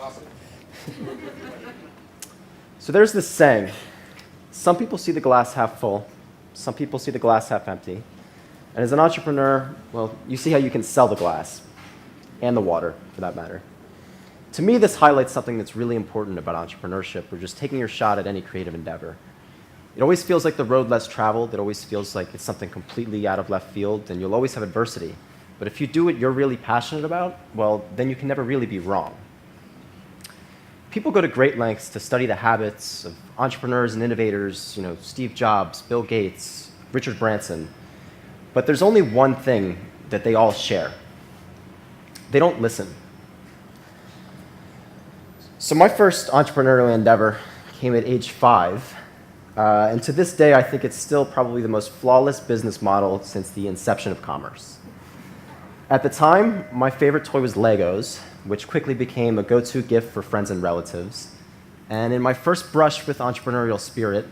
Awesome. So there's this saying, some people see the glass half full, some people see the glass half empty. And as an entrepreneur, well, you see how you can sell the glass, and the water, for that matter. To me, this highlights something that's really important about entrepreneurship, or just taking your shot at any creative endeavor. It always feels like the road less traveled. It always feels like it's something completely out of left field, and you'll always have adversity. But if you do what you're really passionate about, well, then you can never really be wrong. People go to great lengths to study the habits of entrepreneurs and innovators, Steve Jobs, Bill Gates, Richard Branson. But there's only one thing that they all share. They don't listen. So my first entrepreneurial endeavor came at age 5. And to this day, I think it's still probably the most flawless business model since the inception of commerce. At the time, my favorite toy was Legos, which quickly became a go-to gift for friends and relatives. And in my first brush with entrepreneurial spirit,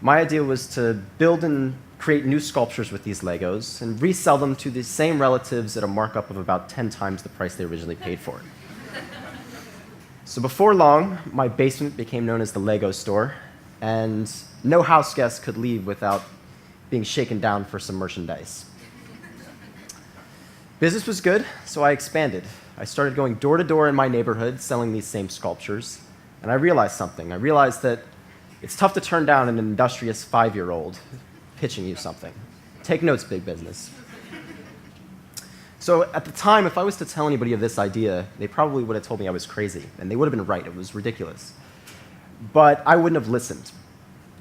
my idea was to build and create new sculptures with these Legos and resell them to the same relatives at a markup of about 10 times the price they originally paid for it. So before long, my basement became known as the Lego store, and no house guest could leave without being shaken down for some merchandise. Business was good, so I expanded. I started going door to door in my neighborhood selling these same sculptures, and I realized something. I realized that it's tough to turn down an industrious 5-year-old pitching you something. Take notes, big business. So at the time, if I was to tell anybody of this idea, they probably would have told me I was crazy, and they would have been right. It was ridiculous. But I wouldn't have listened.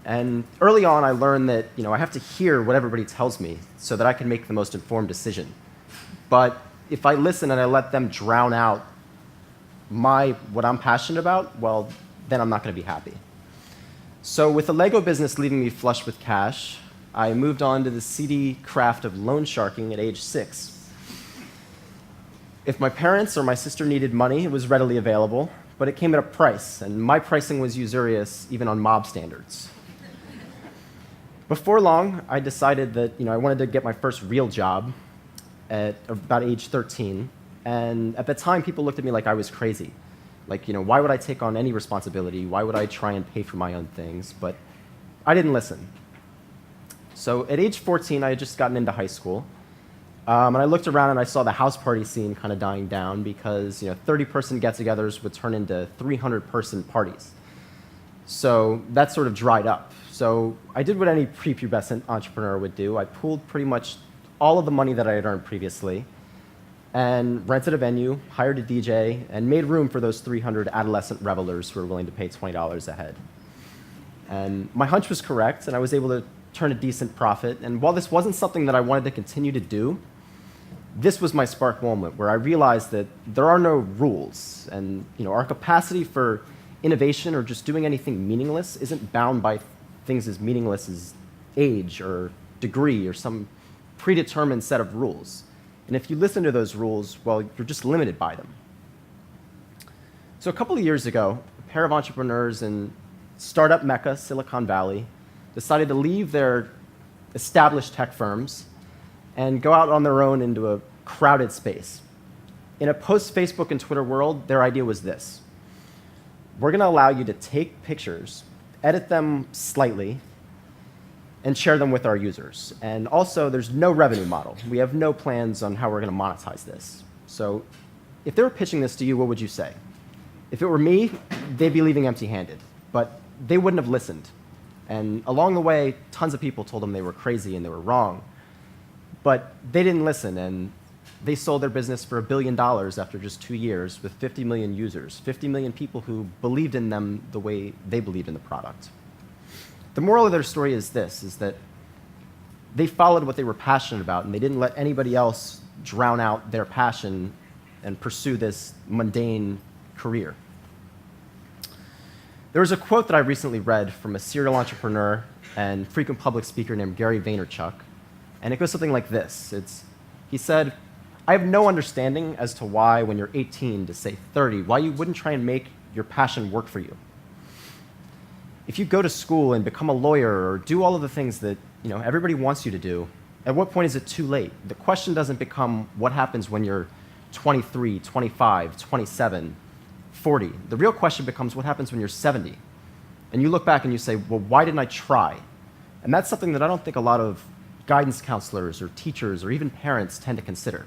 And early on, I learned that I have to hear what everybody tells me so that I can make the most informed decision. But if I listen and I let them drown out what I'm passionate about, well, then I'm not going to be happy. So with the Lego business leaving me flush with cash, I moved on to the seedy craft of loan sharking at age 6. If my parents or my sister needed money, it was readily available, but it came at a price, and my pricing was usurious even on mob standards. Before long, I decided that I wanted to get my first real job at about age 13, and at the time, people looked at me like I was crazy. Like, why would I take on any responsibility? Why would I try and pay for my own things? But I didn't listen. So at age 14, I had just gotten into high school, and I looked around and I saw the house party scene kind of dying down because 30-person get-togethers would turn into 300-person parties. So that sort of dried up. So I did what any prepubescent entrepreneur would do. I pooled pretty much all of the money that I had earned previously and rented a venue, hired a DJ, and made room for those 300 adolescent revelers who were willing to pay $20 a head. And my hunch was correct, and I was able to turn a decent profit. And while this wasn't something that I wanted to continue to do, this was my spark moment where I realized that there are no rules, and our capacity for innovation or just doing anything meaningless isn't bound by things as meaningless as age or degree or some predetermined set of rules. And if you listen to those rules, well, you're just limited by them. So a couple of years ago, a pair of entrepreneurs in startup mecca, Silicon Valley, decided to leave their established tech firms and go out on their own into a crowded space. In a post-Facebook and Twitter world, their idea was this. We're going to allow you to take pictures, edit them slightly, and share them with our users. And also, there's no revenue model. We have no plans on how we're going to monetize this. So if they were pitching this to you, what would you say? If it were me, they'd be leaving empty-handed. But they wouldn't have listened. And along the way, tons of people told them they were crazy and they were wrong. But they didn't listen, and they sold their business for $1 billion after just 2 years with 50 million users, 50 million people who believed in them the way they believed in the product. The moral of their story is this, is that they followed what they were passionate about, and they didn't let anybody else drown out their passion and pursue this mundane career. There was a quote that I recently read from a serial entrepreneur and frequent public speaker named Gary Vaynerchuk, and it goes something like this. He said, I have no understanding as to why, when you're 18 to say 30, why you wouldn't try and make your passion work for you. If you go to school and become a lawyer or do all of the things that everybody wants you to do, at what point is it too late? The question doesn't become what happens when you're 23, 25, 27, 40. The real question becomes what happens when you're 70? And you look back and you say, well, why didn't I try? And that's something that I don't think a lot of guidance counselors or teachers or even parents tend to consider.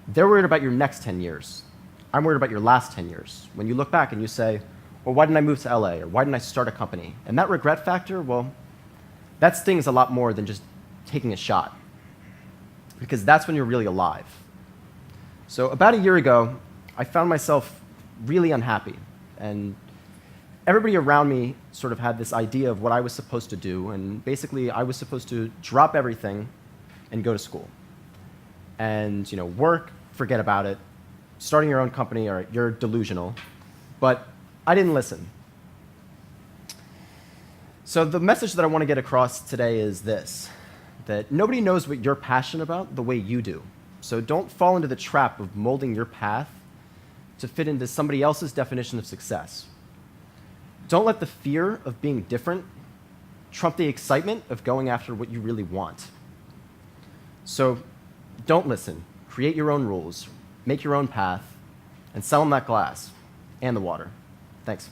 They're worried about your next 10 years. I'm worried about your last 10 years. When you look back and you say, well, why didn't I move to LA? Or why didn't I start a company? And that regret factor, well, that stings a lot more than just taking a shot. Because that's when you're really alive. So about a year ago, I found myself really unhappy. And everybody around me sort of had this idea of what I was supposed to do. And basically, I was supposed to drop everything and go to school. And work, forget about it. Starting your own company, all right, you're delusional. But I didn't listen. So the message that I want to get across today is this, that nobody knows what you're passionate about the way you do. So don't fall into the trap of molding your path to fit into somebody else's definition of success. Don't let the fear of being different trump the excitement of going after what you really want. So don't listen. Create your own rules, make your own path, and sell them that glass and the water. Thanks.